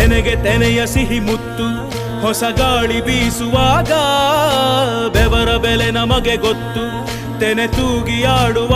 ತೆನೆಗೆ ತೆನೆಯ ಸಿಹಿ ಮುತ್ತು ಹೊಸ ಗಾಳಿ ಬೀಸುವಾಗ ಬೆವರ ಬೆಲೆ ನಮಗೆ ಗೊತ್ತು ತೆನೆ ತೂಗಿ ಆಡುವ